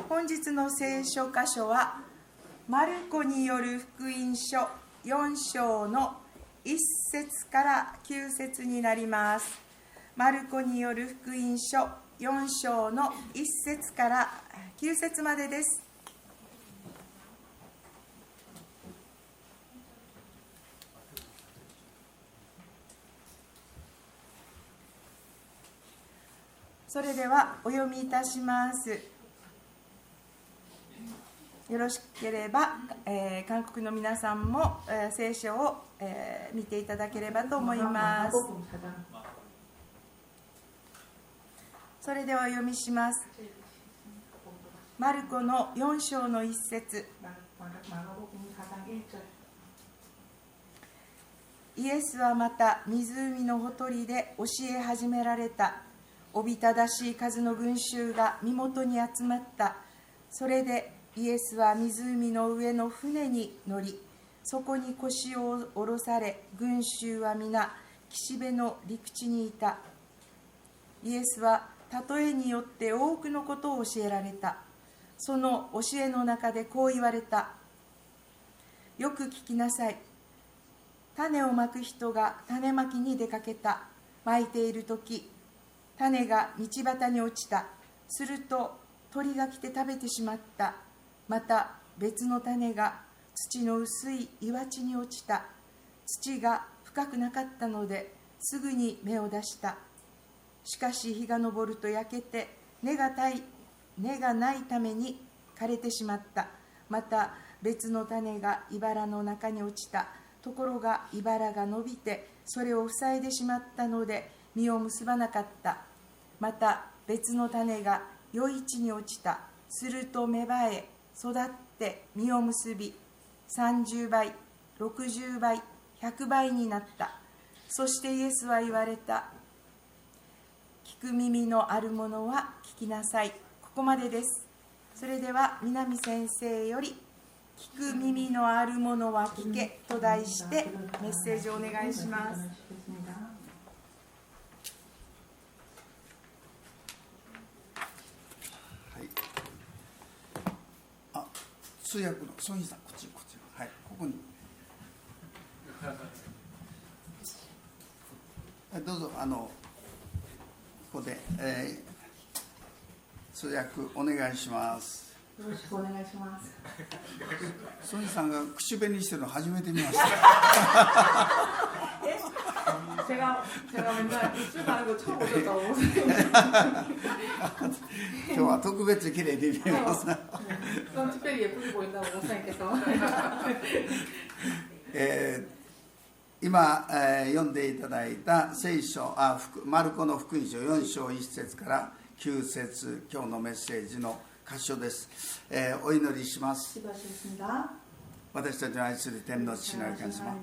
本日の聖書箇所はマルコによる福音書4章の1節から9節になります。マルコによる福音書4章の1節から9節までです。それではお読みいたします。よろしければ、韓国の皆さんも、聖書を、見ていただければと思います。それではお読みします。マルコの4章の1節。イエスはまた湖のほとりで教え始められた。おびただしい数の群衆が身元に集まった。それでイエスは湖の上の船に乗り、そこに腰を下ろされ、群衆は皆岸辺の陸地にいた。イエスは例えによって多くのことを教えられた。その教えの中でこう言われた。よく聞きなさい。種をまく人が種まきに出かけた。まいているとき、種が道端に落ちた。すると鳥が来て食べてしまった。また別の種が土の薄い岩地に落ちた。土が深くなかったのですぐに芽を出した。しかし日が昇ると焼けて根がないために枯れてしまった。また別の種が茨の中に落ちた。ところが茨が伸びてそれを塞いでしまったので実を結ばなかった。また別の種が良い地に落ちた。すると芽生え育って実を結び、30倍、60倍、100倍になった。そしてイエスは言われた。聞く耳のあるものは聞きなさい。ここまでです。それでは南先生より聞く耳のあるものは聞けと題してメッセージをお願いします。通訳のソニーさん、こっち、はい、ここに。どうぞ、ここで、通訳お願いします。よろしくお願いします。ソニーさんが口紅してるの初めて見ました。제가 맨날 입술 바른 거 처음 보셨다고. 今日は特別綺麗に見えます。 그럼 특별히 예쁘게 보인다고 목사님께서. 今、読んでいただいた聖書、マルコの福音書4章1節から9節、今日のメッセージの箇所です。お祈りします。私たちの愛する天の父なる神様、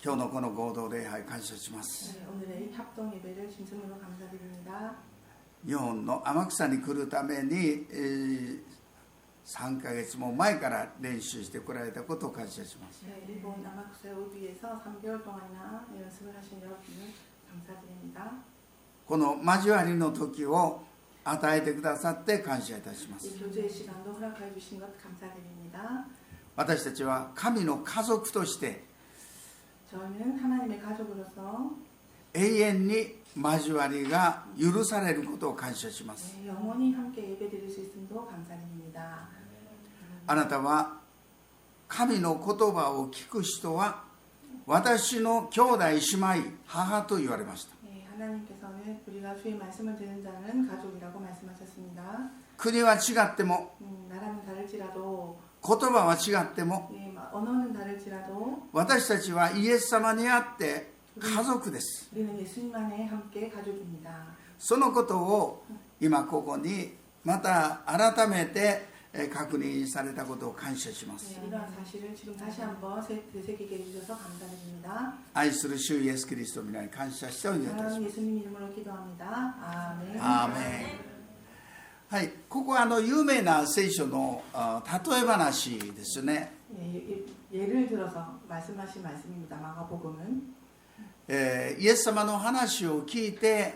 今日のこの合同礼拝感謝します。日本の天草に来るために、3ヶ月も前から練習してこられたことを感謝します。この交わりの時を与えてくださって感謝いたします。私たちは神の家族として永遠に交わりが許されることを感謝します。あなたは神の言葉を聞く人は私の兄弟姉妹母と言われました。国は違っても言葉は違っても私たちはイエス様にあって家族です。そのことを今ここにまた改めて確認されたことを感謝します。愛する主イエスキリストの皆に感謝してお祈りいたします。アーメン。はい、ここは有名な聖書の例え話ですね。イエス様の話を聞いて、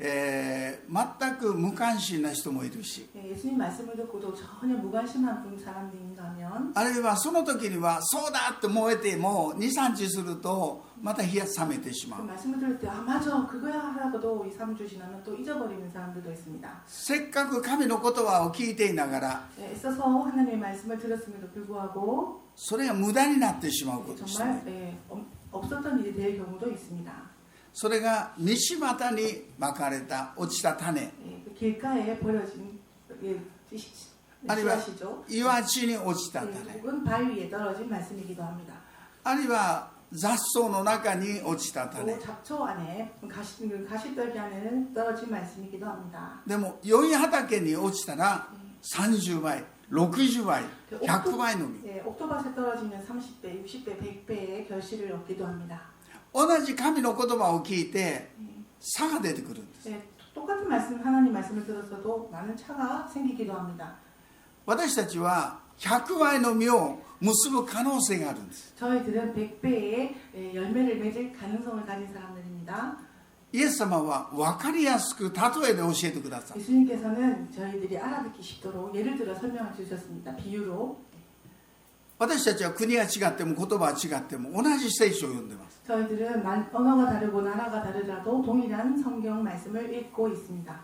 全く無関心な人もいるし、 예수님 말씀을 듣고도 전혀 무관심한 사람들인가 하면 あるいはその時にはそうだって燃えても2、3日するとまた冷や冷めてしま 그 う。 말씀을 들을 때 아 맞아 그거야 하라고도 2, 3주 지나면 또 잊어버리는 사람들도 있습니다. せっかく神の言葉を聞いていながら 애써서 하나님의 말씀을 들었음에도 불구하고 それが無駄になってしまうことですね。 정말 없었던 일이 될 경우도 있습니다. それが道端にまかれた落ちた種、 그 길가에 버려진あるいは 씨앗이죠. 岩地に落ちた種、 혹은 바위 위에 떨어진 말씀이기도 합니다. あるいは雑草の中に落ちた種。 또 잡초 안에 가시떨기 안에 떨어진 말씀이기도 합니다. でも良い畑に落ちたら30倍、60倍、100倍の実。 옥토밭에 떨어지면 30배, 60배, 100배의 결실을 얻기도 합니다. 同じ神の言葉を聞いて差が出てくるんです。 똑같은 말씀, 하나님 말씀을 들었어도 많은 차가 생기기도 합니다. 私たちは100倍の実を結ぶ可能性があるんです。 저희들은 100배의 열매를 맺을 가능성을 가진 사람들입니다. イエス様は分かりやすく例えで教えてください。 예수님께서는 저희들이 알아듣기 쉽도록 예를 들어 설명해 주셨습니다. 비유로. 私たちは国が違っても言葉は違っても同じ聖書を読んでます。 저희들은 언어가 다르고 나라가 다르더라도 동일한 성경 말씀을 읽고 있습니다.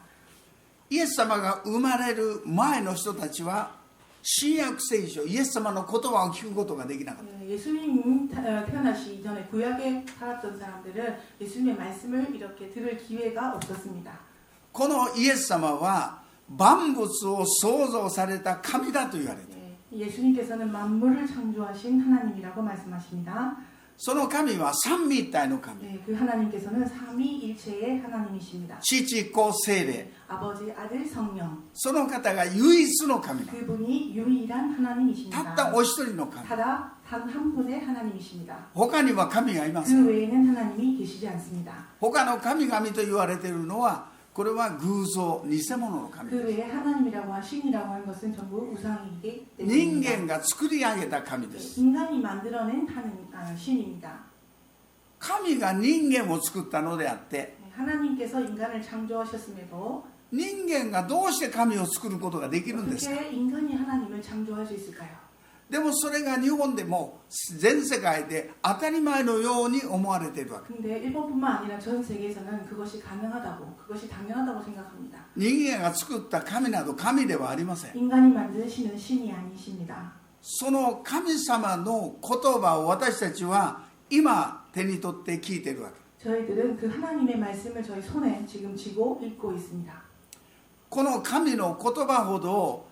イエス様が生まれる前の人たちは新約聖書、イエス様の言葉を聞くことができなかった。 예수님 태어나시 이전에 구약에 살았던 사람들은 예수님의 말씀을 이렇게 들을 기회가 없었습니다. このイエス様は万物を創造された神だと言われている。 예수님께서는 만물을 창조하신 하나님이라고 말씀하십니다. その神は三位一体の神。 그 하나님께서는 삼위일체의 하나님이십니다. 父子聖霊。 아버지, 아들, 성령. その方が唯一の神だ。 그분이 유일한 た 하나님이십니다. ったお一人の神。 단 한 분의 하나님이십니다. 他には神がいません。 그 외에는 하나님이 계시지 않습니다. 他の神々と言われているのはこれは偶像、偽物の神 그 です。 외에 하나님이라고 신이라고 하는 것은 전부 우상이기 人 때문입니다. 間が作り上げた神です。 인간이 만들어낸 신입니다. 神が人間を作ったのであって、 하나님께서 인간을 창조하셨음에도 人間がどうして神を作ることができるんですか。 어떻게 인간이 하나님을 창조할 수 있을까요? でもそれが日本でも全世界で当たり前のように思われているわけ。 근데 일본뿐만 아니라 전 세계에서는 그것이 가능하다고, 그것이 당연하다고 생각합니다. 人間が作った神など神ではありません。 인간이 만드시는 신이 아니십니다. その神様の言葉を私たちは今手に取って聞いているわけ。 저희들은 그 하나님의 말씀을 저희 손에 지금 쥐고 읽고 있습니다. この神の言葉ほど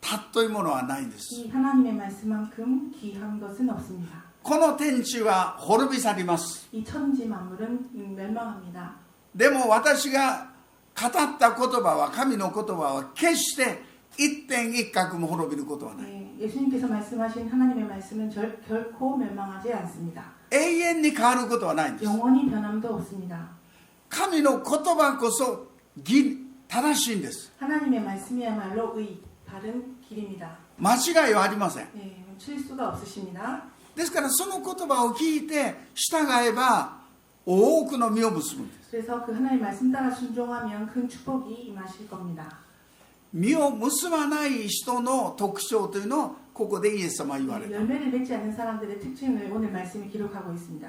尊いものはないんです。 이 하나님의 말씀만큼 귀한 것은 없습니다. この天地は滅び去ります。 이 천지 만물은 멸망합니다. でも私が語った言葉は、神の言葉は決して一点一角も滅びることはない。 예수님께서 말씀하신 하나님의 말씀은 결코 멸망하지 않습니다. 永遠に変わることはないんです。 영원히 변함도 없습니다. 神の言葉こそ正しいんです。 하나님의 말씀이야말로 바른 길입니다. 間違いはありません。 실수가 없으십니다. ですからその言葉を聞いて従えば多くの実を結ぶんです。 그래서 그 하나님의 말씀 따라 순종하면 큰 축복이 임하실 겁니다. 実を結ばない人の特徴というのをここでイエス様は言われた。 열매를 맺지 않는 사람들의 특징을 오늘 말씀이 기록하고 있습니다.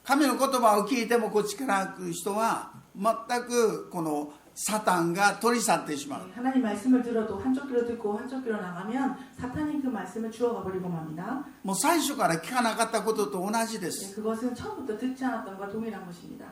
神の言葉を聞いてもこっちから来る人は全くこのサタンが取り去ってしまう。 하나님 말씀을 들어도 한쪽 귀로 듣고 한쪽 귀로 나가면 사탄이 그 말씀을 주워가 버리고 맙니다. もう最初から聞かなかったことと同じです。 그것은 처음부터 듣지 않았던 것과 동일한 것입니다.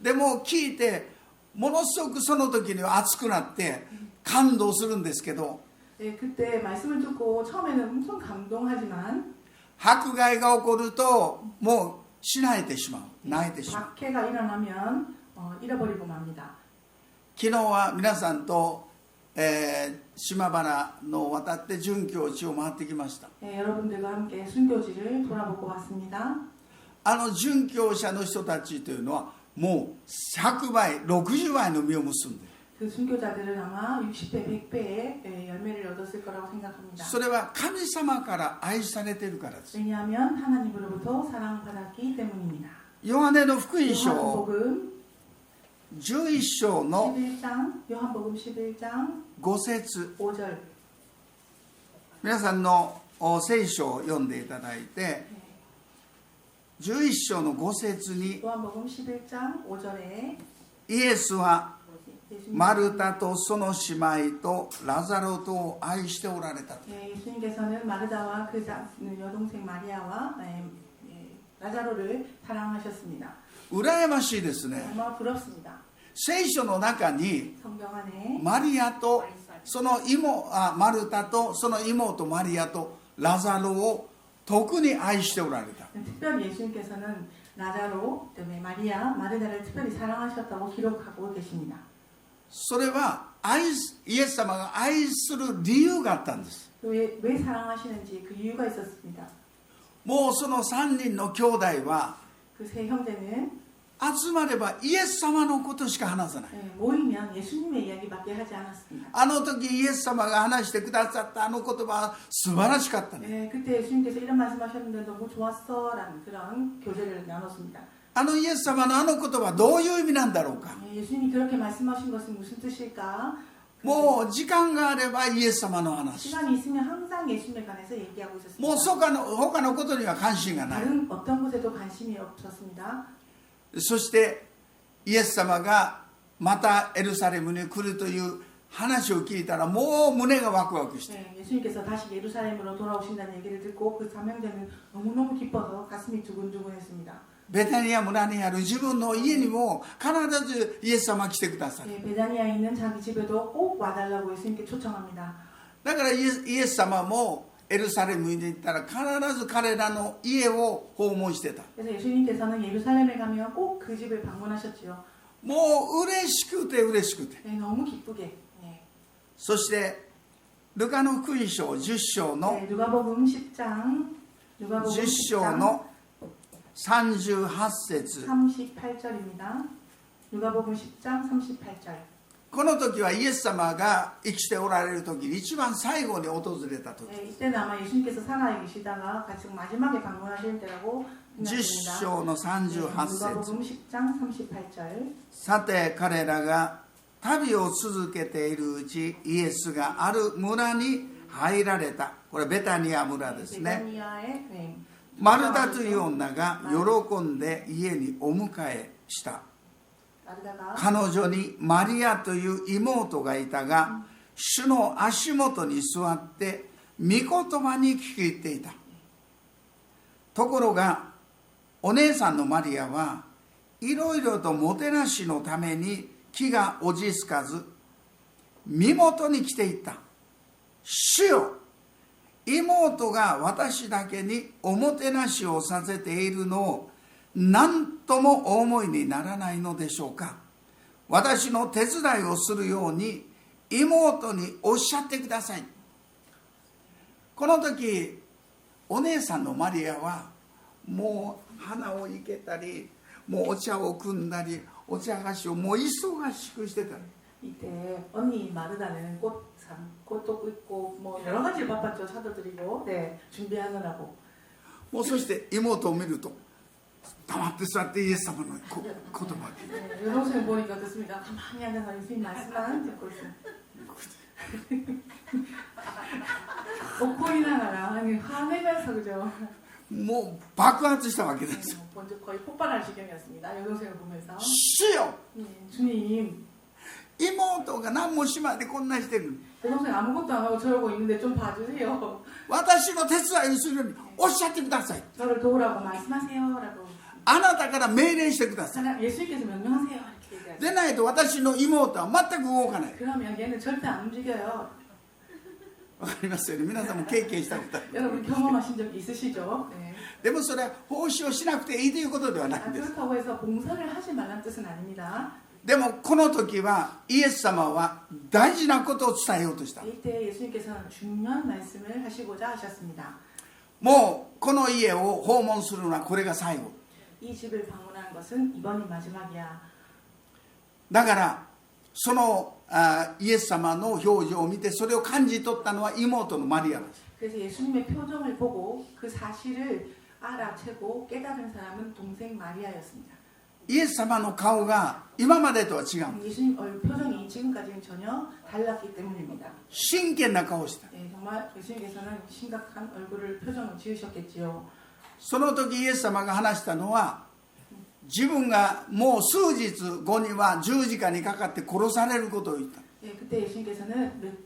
でも聞いてものすごくその時には熱くなって感動するんですけど、 그때 말씀을 듣고 처음에는 엄청 감동하지만 迫害が起こるともうしなえてしまう、泣いてしまう。 박해가 일어나면 잃어버리고 맙니다. 昨日は皆さんと、島原の渡って殉教地を回ってきました。 여러분들과 함께 순교지를 돌아보고 왔습니다. あの殉教者の人たちというのはもう100倍、60倍の実を結んでいる。 그 순교자들은 아마 60배, 100배의 열매를 얻었을 거라고 생각합니다. それは神様から愛されているからです。 왜냐하면 하나님으로부터 사랑받았기 때문입니다. ヨハネの福音書 요한복음 11章の 11장, 요한복음 11장 5節 5절. 皆さんの聖書を読んでいただいて11章の5節に 요한복음 11장 5절에 イエスはマルタとその姉妹とラザロとを愛しておられた。 예수님께서는 마르다와 그 여동생 마리아와 라자로를 사랑하셨습니다. 羨ましいですね。 정말 부럽습니다. 聖書の中に 성경 안에 マリアとそのマルタとその妹マリアとラザロを特に愛しておられた。 특별히 예수님께서는 라자로, 그다음에 마리아, 마르다를 특별히 사랑하셨다고 기록하고 계십니다. それはイエス様が愛する理由があったんです。 왜 사랑하시는지 그 이유가 있었습니다. もうその3人の兄弟は 그 세 형제는 集まればイエス様のことしか話さない。 모이면 예수님의 이야기밖에 하지 않았습니다. あの時イエス様が話してくださったあの言葉は素晴らしかったね。 그때 예수님께서 이런 말씀하셨는데 너무 좋았어라는 그런 교제를 나눴습니다. あのイエス様のあの言葉はどういう意味なんだろうか。 예수님이 그렇게 말씀하신 것은 무슨 뜻일까? もう時間があればイエス様の話。 시간이 있으면 항상 예수님에 관해서 얘기하고 있었습니다. もう他のことには関心がない。 다른 어떤 것에도 관심이 없었습니다. そしてイエス様がまたエルサレムに来るという話を聞いたらもう胸がワクワクして、 예수님께서 다시 예루살렘으로 돌아오신다는 얘기를 듣고 그 사명자는 너무너무 기뻐서 가슴이 두근두근했습니다. ベタニア村にある自分の家にも必ずイエス様が来てくださる。 베다니아에 있는 자기 집에도 꼭 와달라고 예수님께 초청합니다. だからイエス様もエルサレムに行ったら必ず彼らの家を訪問してた。 그래서 예수님께서는 예루살렘에 가면 꼭 그 집을 방문하셨지요. もう嬉しくて嬉しくて。 너무 기쁘게. そしてルカの福音書10章の 누가복음 10장 10章の38節 38절입니다. 누가복음 10장 38절. この時はイエス様が生きておられる時に一番最後に訪れた時、 이때는 아마 예수님께서 살아 계시다가 가장 마지막에 방문하실 때라고 10 생각됩니다. 章の38節 누가복음 10장 38절. さて彼らが旅を続けているうちイエスがある村に入られた。これベタニア村ですね。 베다니아의 マルタという女が喜んで家にお迎えした。 마르다가 彼女にマリアという妹がいたが、主の足元に座って御言葉に聞き入っていた。ところがお姉さんのマリアはいろいろともてなしのために気が落ち着かず身元に来ていった。主よ、妹が私だけにおもてなしをさせているのを何ともお思いにならないのでしょうか。私の手伝いをするように妹におっしゃってください。この時お姉さんのマリアはもう花を生けたり、もうお茶を汲んだり、お茶菓子をもう忙しくしてた。 이때 언니 마르다는 꽃도 있고 뭐 여러 가지 바빴죠. 사도드리고 준비하느라고. もうそして妹を見ると黙って座ってイエス様の言葉を聞いて、 여동생 보니까 듣습니다. 가만히 앉아서 예수님 말씀만 듣고 있습니다. 웃고 있나가라 화내면서 그죠. もう爆発したわけです。 먼저 거의 폭발할 지경이었습니다. 여동생을 보면서 主よ、 주님 妹が何もしまいでこんなしてる。 여동생 아무것도 안 하고 저러고 있는데 좀 봐주세요. 私の手伝いをするようにおっしゃってください。 저를 도우라고 말씀하세요라고. あなたから命令してください。 예수님께서 명령하세요 이렇게 얘기하죠. でないと私の妹は全く動かない。 그러면 얘는 절대 안 움직여요. わかりますよね。皆さんも経験したことある。 여러분 경험하신 적 있으시죠? でもそれは奉仕をしなくていいということではないんです。 그렇다고 해서 봉사를 하지 말라는 뜻은 아닙니다. でもこの時はイエス様は大事なことを伝えようとした。 이때 예수님께서는 중요한 말씀을 하시고자 하셨습니다. もうこの家を訪問するのはこれが最後。 이 집을 방문하는 것은 이번이 마지막이야. だからそのイエス様の表情を見てそれを感じ取ったのは妹のマリアです。 그래서 예수님의 표정을 보고 그 사실을 알아채고 깨달은 사람은 동생 마리아였습니다. イエス様の顔が今までとは違う。 예수님 표정이 지금까지는 전혀 달랐기 때문입니다. 真剣な顔をした。 네, 정말 예수님께서는 심각한 얼굴을 표정을 지으셨겠지요. その時イエス様が話したのは、自分がもう数日後には十字架にかかって殺されることを言った。 네, 그때 예수님께서는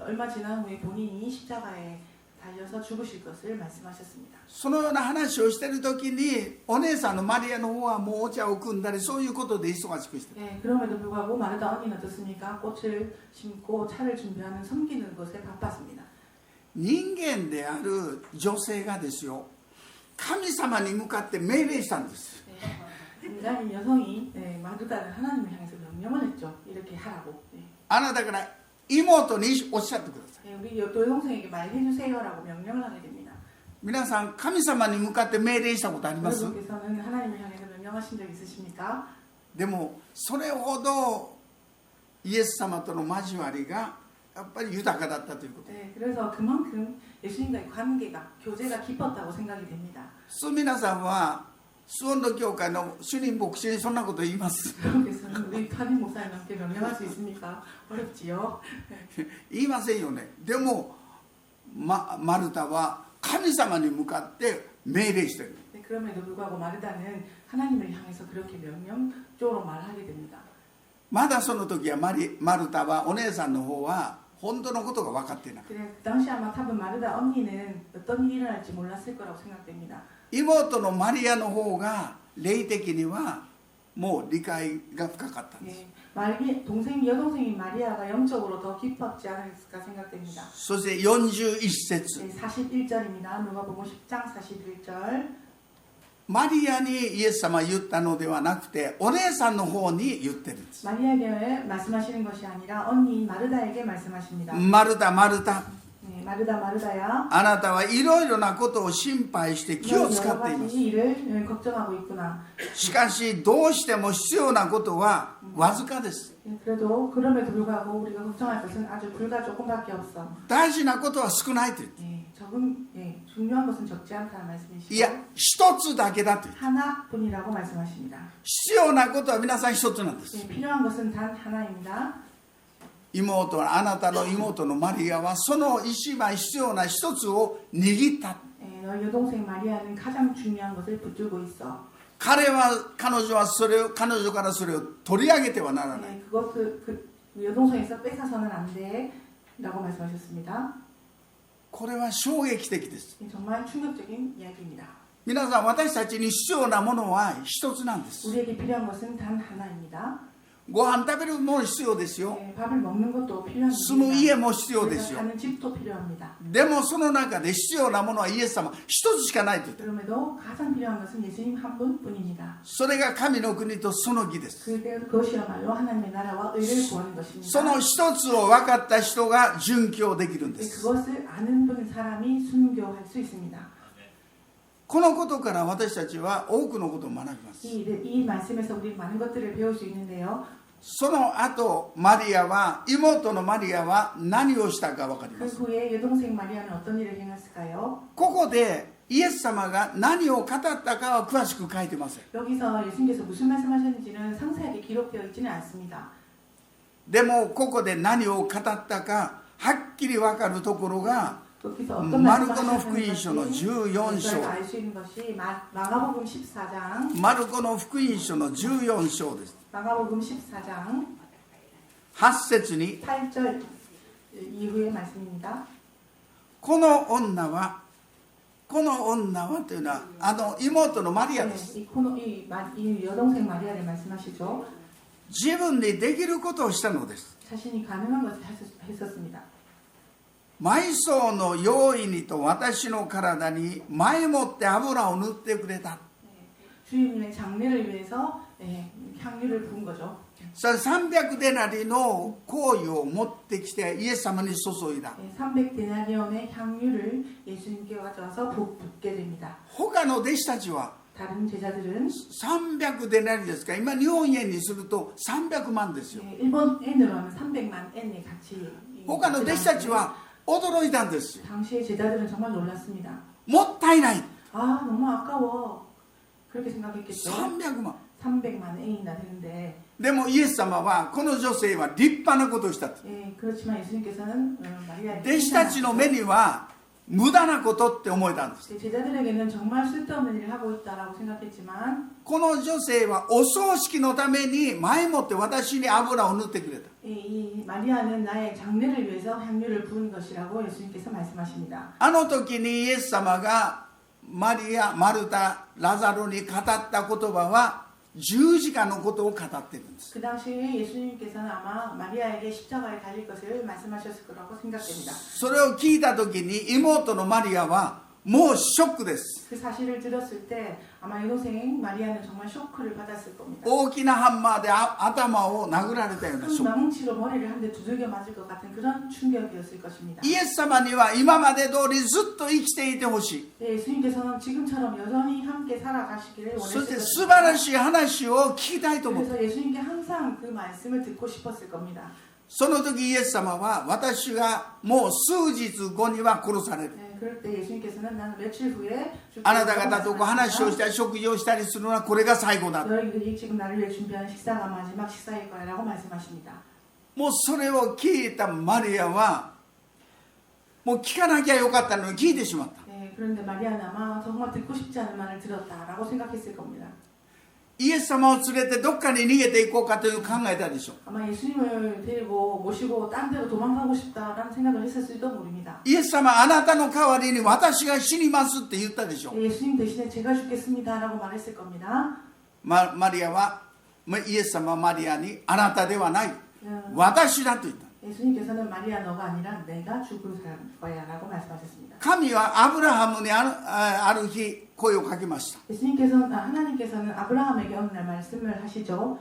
얼마 지난 후에 본인이 십자가에 달려서 죽으실 것을 말씀하셨습니다. そのような話をしている時に、お姉さんのマリアの方はもうお茶を汲んだり、そういうことで忙しくしている。 네, 그럼에도 불구하고 마르다 언니는 어떻습니까? 꽃을 심고 차를 준비하는 섬기는 것에 바빴습니다. 人間である女性がですよ、神様に向かって命令したんです。 네, 인간인 여성이 네, 마르다는 하나님을 향해서 명령을 했죠. 이렇게 하라고. 네. あなたから妹におっしゃってください。 네, 우리 여동생에게 말해주세요라고 명령을 하게 됩니다. 皆さん、神様に向かって命令したことあります？ 여러분께서는 하나님을 향해서 명령하신 적 있으십니까? でもそれほどイエス様との交わりがやっぱり豊かだったということ。 네, 그래서 그만큼 예수님과의 관계가 교제가 깊었다고 생각이 됩니다. 皆さんはスウォンド教会の主任牧師にそんなこと言います？ 여러분께서는 우리 담임 목사님한테 명령할 수 있습니까? 어렵지요. 言いませんよね。でも、マルタは神様に向かって命令している。 네, 그럼에도 불구하고 마르다는 하나님을 향해서 그렇게 명령적으로 말하게 됩니다. まだその時はマルタはお姉さんの方は本当のことが分かっていない。 그 당시 아마 탑은 마르다 언니는 어떤 일이 일어날지 몰랐을 거라고 생각됩니다. 妹のマリアの方が霊的にはもう理解が深かったんです。 네, 여동생인 마리아가 영적으로 더 깊었지 않을까 생각됩니다. そして41節、 네, 41절입니다. 누가복음 10장 41절. マリアにイエス様は言ったのではなくて、お姉さんの方に言ってるんです。 마리아에게 말씀하시는 것이 아니라 언니인 마르다에게 말씀하십니다. マルタ、マルタ、 네, 마르다야. あなたはいろいろなことを心配して気を使っています。 일을 걱정하고 있구나. しかしどうしても必要なことはわずかです。 그래도 그럼에도 불구하고 우리가 걱정할 것은 아주 불과 조금밖에 없어. 大事なことは少ないと言って、 중요한 것은 적지 않다는 말씀이시죠. いや一つだけだと言って、 하나뿐이라고 말씀하십니다. 必要なことは皆さん一つなんです。 네, 필요한 것은 단 하나입니다. 妹は、あなたの妹のマリアはその一番必要な一つを握った。 너희 여동생 마리아는 가장 중요한 것을 붙들고 있어. 彼女からそれを取り上げてはならない。 네, 그것을 그 여동생에서 뺏어서는 안 돼라고 말씀하셨습니다. これは衝撃的です。 정말 충격적인 이야기입니다. 皆さん、私たちに必要なものは一つなんです。 우리에게 필요한 것은 단 하나입니다. ご飯食べるもの必要ですよ。 네, 밥을 먹는 것도 필요합니다. 住む家も必要ですよ。 사는 집도 필요합니다. でもその中で必要なものはイエス様一つしかないと言って、 그럼에도 가장 필요한 것은 예수님 한 분뿐입니다. それが神の国とその義です。 그것이야말로 하나님의 나라와 의를 구하는 것입니다. その一つを分かった人が殉教できるんで 네, す。 그것을 아는 사람이 순교할 수 있습니다. このことから私たちは多くのことを学びます。 이 말씀에서 우리 많은 것들을 배울 수 있는데요. その後妹のマリアは何をしたか分かりま 그 す。 후에 여동생 마리아는 어떤 일을 행했을까요? ここでイエス様が何を語ったかは詳しく書いてません。 여기서 예수님께서 무슨 말씀하셨는지는 상세하게 기록되어 있지는 않습니다. でもここで何を語ったかはっきり分かるところが 거기서 어떤 마르코 말씀을の福音書の14章 알 수 있는 것이 마가복음 14장 マルコの福音書の14章です。 마가복음 14장 8節に 8절 이후의 말씀입니다. この女はというのは妹のマリアで 네, す。 이 여동생 마리아를 말씀하시죠. 自分でできることをしたのです。 자신이 가능한 것을 했었습니다. 埋葬の用意にと私の体に前もって油を塗ってくれた。 주님의 장례를 위해서 향유를 부은 거죠. 300デナリの香油を持ってきてイエス様に注いだ。 300데나리온의 향유를 예수님께 가져와서 붓게 됩니다. 他の弟子たちは 다른 제자들은 300デナリですか、今日本円にすると300万ですよ。 일본 엔으로 하면 300만 엔의 가치. 他の弟子たちは驚いたんですよ。 당시의 제자들은 정말 놀랐습니다. もったいない。 아, 너무 아까워. 그렇게 생각했겠죠. 300万。 300만 A나 되는데 でもイエス様はこの女性は立派なことをしたと。 그렇지만 예수님께서는 마리아의 弟子たちの目には無駄なことって思えたんです。 제자들에게는 정말 쓸데없는 일을 하고 있다라고 생각했지만 この女性はお葬式のために前もって私に油を塗ってくれた。 이 마리아는 나의 장례를 위해서 향유를 부은 것이라고 예수님께서 말씀하십니다. あの時にイエス様がマリア、マルタ、ラザロに語った言葉は十字架のことを語っているんです。 그 당시에 예수님께서는 아마 마리아에게 십자가에 달릴 것을 말씀하셨을 거라고 생각됩니다. それを聞いた時に妹のマリアはもうショックです。 그 사실을 들었을 때 아마 여동생 마리아는 정말 쇼크를 받았을 겁니다. 大きなハンマーで頭を殴られたようなショック。 망치로 머리를 한 대 두들겨 맞을 것 같은 그런 충격이었을 것입니다. イエス様には今まで通りずっと生きていてほしい。 예수님께서는 지금처럼 여전히 함께 살아가시기를 そして 원했을 素晴ら 것입니다. しい話を聞きたいと思う。 그래서 예수님께 항상 그 말씀을 듣고 싶었을 겁니다. その時イエス様は私がもう数日後には殺される。 그럴 때 예수님께서는 나는 며칠 후에 あなた方と話をしたり食事をしたりするのはこれが最後だ。 너희들이 지금 나를 위해 준비한 식사가 마지막 식사일 거라고 말씀하십니다. もうそれを聞いたマリアはもう聞かなきゃよかったのに聞いてしまった。 그런데 마리아는 아마 정말 듣고 싶지 않은 말을 들었다라고 생각했을 겁니다. イエス様を連れてどっかに逃げていこうかという考えたでしょう。 아마 예수님을 데리고 모시고 딴 데로 도망가고 싶다라는 생각을 했을지도 모릅니다. イエス様あなたの代わりに私が死にますって言ったでしょう。 예수님 대신에 제가 죽겠습니다라고 말했을 겁니다. マリアはイエス様はマリアにあなたではない私だと言った。 예수님께서는 마리아 너가 아니라 내가 죽을 거야라고 말씀하셨습니다. 神はアブラハムにある日声をかけました。 하나님께서는 아브라함에게 어느 날 말씀을 하시죠.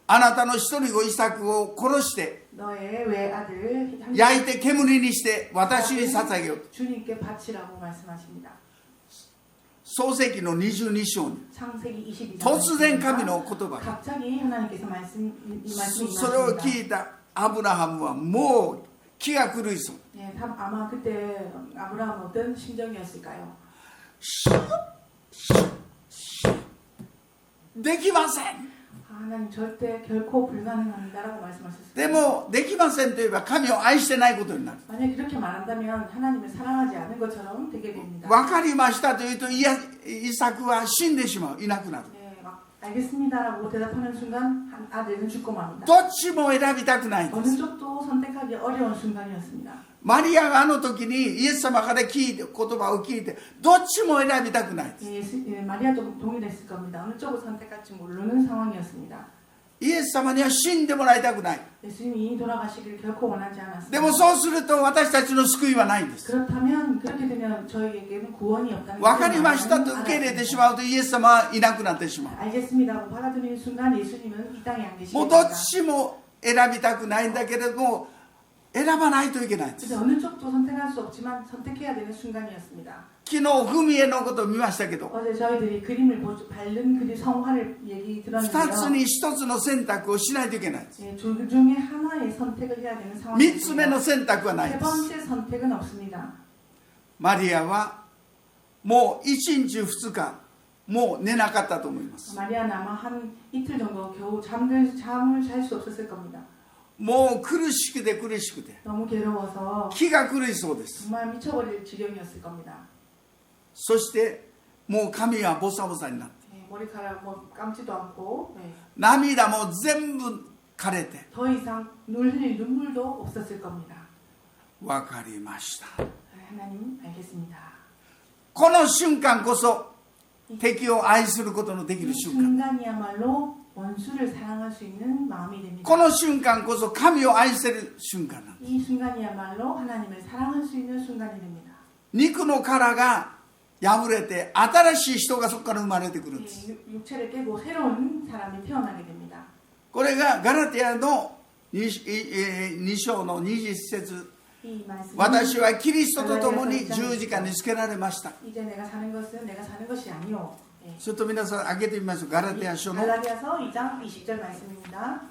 あなたの一人子イサクを殺して 너의 외아들 焼いて煙にして私に捧げよう。 주님께 바치라고 말씀하십니다. 創世記の22章に 창세기 22장 突然神の言葉が 갑자기 하나님께서 이 말씀이 それを 임하십니다. 聞いたアブラハムはもう気が狂いそう。 예, 아마 그때 아브라함은 어떤 심정이었을까요? できません。 하나님 절대 결코 불가능합니다라고 말씀하셨습니다. でもできませんといえば神を愛してないことになる。 만약 그렇게 말한다면 하나님을 사랑하지 않은 것처럼 되게 됩니다. 分かりましたというとイサクは死んでしまう。いなくなる。 예, 막 알겠습니다라고 대답하는 순간 아들은 죽고 맙니다. どっちも選びたくないんで 어느 す。 쪽도 선택하기 어려운 순간이었습니다. マリアがあの時にイエス様から聞いて言葉を聞いてどっちも選びたくないんです。 마리아도 동일했을 겁니다. 어느 쪽을 선택할지 모르는 상황이었습니다. イエス様には死んでもらいたくない。 예수님이 돌아가시기를 결코 원하지 で 않았습니다. もそうすると私たちの救いはないんです。 그렇다면 그렇게 되면 저희에게는 구원이 없다는 分かりましたと受け入れてしまうとイエス様はいなくなってしまう。 알겠습니다고 받아들이는 순간 예수님은 이 땅에 안 もうどっ 계십니다. ちも選びたくないんだけれども選ばないといけないんです。 그래서 어느 쪽도 선택할 수 없지만 선택해야 되는 순간이었습니다. 昨日フミエのことを見ましたけど 어제 저희들이 그림을 바른 그림 성화를 얘기 2つ 들었는데요. に1つの選択をしないといけないんです。 예, 둘 중에 하나의 선택을 해야 되는 3つ目の 상황입니다. 選択はないん 세 です。 번째 선택은 없습니다. マリアはもう1日2日もう寝なかったと思います。 마리아는 아마 한 이틀 정도 겨우 잠을 잘 수 없었을 겁니다. もう苦しくて苦しくて 너무 괴로워서 気が狂いそうです。 정말 미쳐버릴 지경이었을 겁니다. そしてもう髪はボサボサになって 예, 머리카락 뭐 감지도 않고 예, 涙も全部枯れて 더 이상 흘릴 눈물도 없었을 겁니다. 分かりました。 하나님 알겠습니다. この瞬間こそ敵を愛することのでき 이 る瞬間。 순간이야말로 원수를 사랑할 수 있는 마음이 됩니다. この瞬間こそ神を愛せる瞬間なんです。 이 순간이야말로 하나님을 사랑할 수 있는 순간이 됩니다. 肉の殻が破れて新しい人がそこから生まれてくるんです。 육체를 깨고 새로운 사람이 태어나게 됩니다. これがガラテヤの 2章の20節 이 말씀은 私はキリストと共に十字架につけられました。 이제 내가 사는 것은 내가 사는 것이 아니요. 예. ちょっと皆さん開けてみましょう。ガラテヤ書の 갈라디아서 2장 20절 말씀입니다.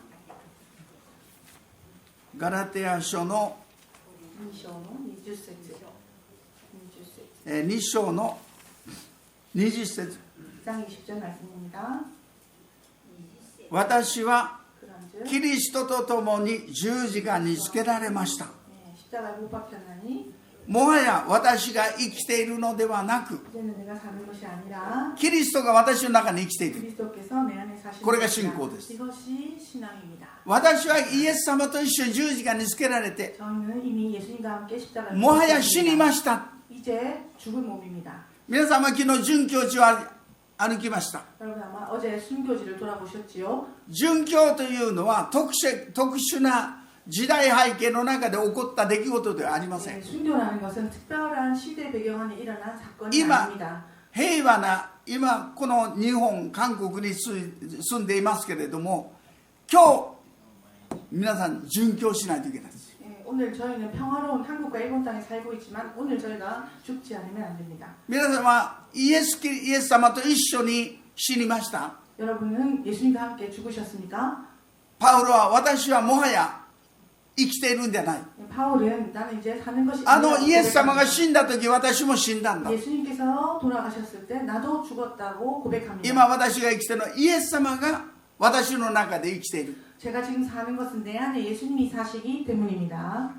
ガラテヤ書の 2章の20節 2장 20절 말씀입니다. 私は 그런즉 キリストと共に十字架につけられました。 십자가에 못 박혔나니 もはや私が生きているのではなく、 이제는 내가 사는 것이 아니라 キリストが私の中に生きている。 그리스도께서 내 안에 사시는 これが 것이다. 信仰です。 이것이 신앙입니다. 私はイエス様と一緒に十字架につけられて、 저희는 이미 예수님과 함께 십자가에 もはや死にま 못 した。 박혔습니다. 이제 죽을 몸입니다. 皆様、昨日殉教地を歩きました。 여러분 아마 어제 순교지를 돌아보셨지요? 殉教というのは特殊な時代背景の中で起こった出来事ではありません。 순교라는 것은 특별한 시대 배경 안에 일어난 사건이 이마- 아닙니다. 平和な、今この日本、韓国に住んでいますけれども、今日皆さん殉教しないといけないんです。 예, 오늘 저희는 평화로운 한국과 일본 땅에 살고 있지만 오늘 저희가 죽지 않으면 안 됩니다. 皆様、イエス様と一緒に死にました。 여러분은 예수님과 함께 죽으셨습니까? パウロは、私はもはや生きているんじゃない。 바울은 나는 이제 사는 것이 イエス様が死んだ時、私も死んだんだ。 예수님께서 돌아가셨을 때 나도 죽었다고 고백합니다. 今私が生きているのは、イエス様が私の中で生きている。 제가 지금 사는 것은 내 안에 예수님이 사시기 때문입니다.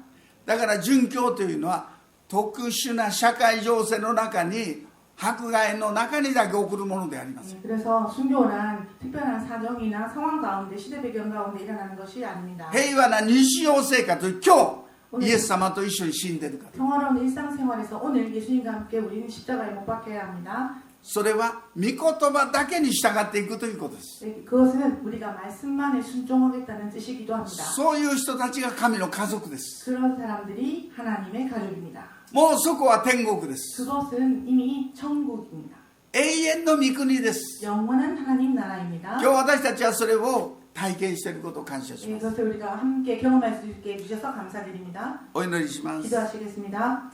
だから殉教というのは特殊な社会情勢の中に、迫害の中にだけ起こるものであります。 그래서 순교란 특별한 사정이나 상황 가운데 시대 배경 가운데 일어나는 것이 아닙니다. 平和な日常生活、今日イエス様と一緒に死んでいるから。 평화로운 일상생활에서 오늘 예수님과 함께 우리는 십자가에 못 박혀야 합니다. それは御言葉だけに従っていくということです。 그것은 우리가 말씀만에 순종하겠다는 뜻이기도 합니다. そういう人たちが神の家族です。 그런 사람들이 하나님의 가족입니다. もうそこは天国です。 그것은 이미 천국입니다. 永遠の御国です。 영원한 하나님 나라입니다. 今日私たちはそれを体験していることを感謝します。 이것을 우리가 함께 경험할 수 있게 해주셔서 감사드립니다. お祈りします。 기도하시겠습니다.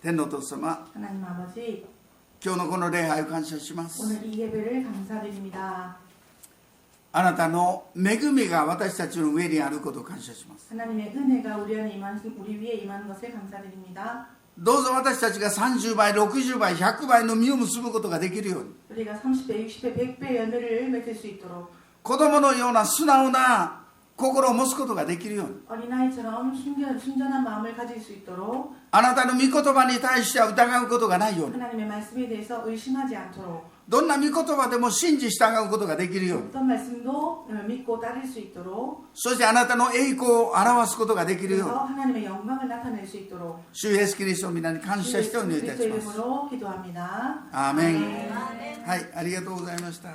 天のお父様、 하나님 아버지, 今日のこの礼拝を感謝します。 오늘 이 예배를 감사드립니다. あなたの恵みが私たちの上にあることを感謝します。 하나님의 은혜가 우리 위에 임하는 것을 감사드립니다. どうぞ私たちが30倍、60倍、100倍の実を結ぶことができるように、 우리가 30배, 60배, 100배 연회를 맺을 수 있도록 子供のような素直な心を持つことができるように、 어린아이처럼 순전한 마음을 가질 수 있도록 あなたの御言葉に対しては疑うことがないように、 하나님의 말씀에 대해서 의심하지 않도록 どんな御言葉でも信じ従うことができるように、 어떤 말씀도 믿고 따를 수 있도록 そしてあなたの栄光を表すことができる 그래서 ように、 하나님의 영광을 나타낼 수 있도록 主イエスキリストの皆に感謝してお祈りいた 그리스도 します。 이름으로 기도합니다. アーメン。はい、ありがとうございました。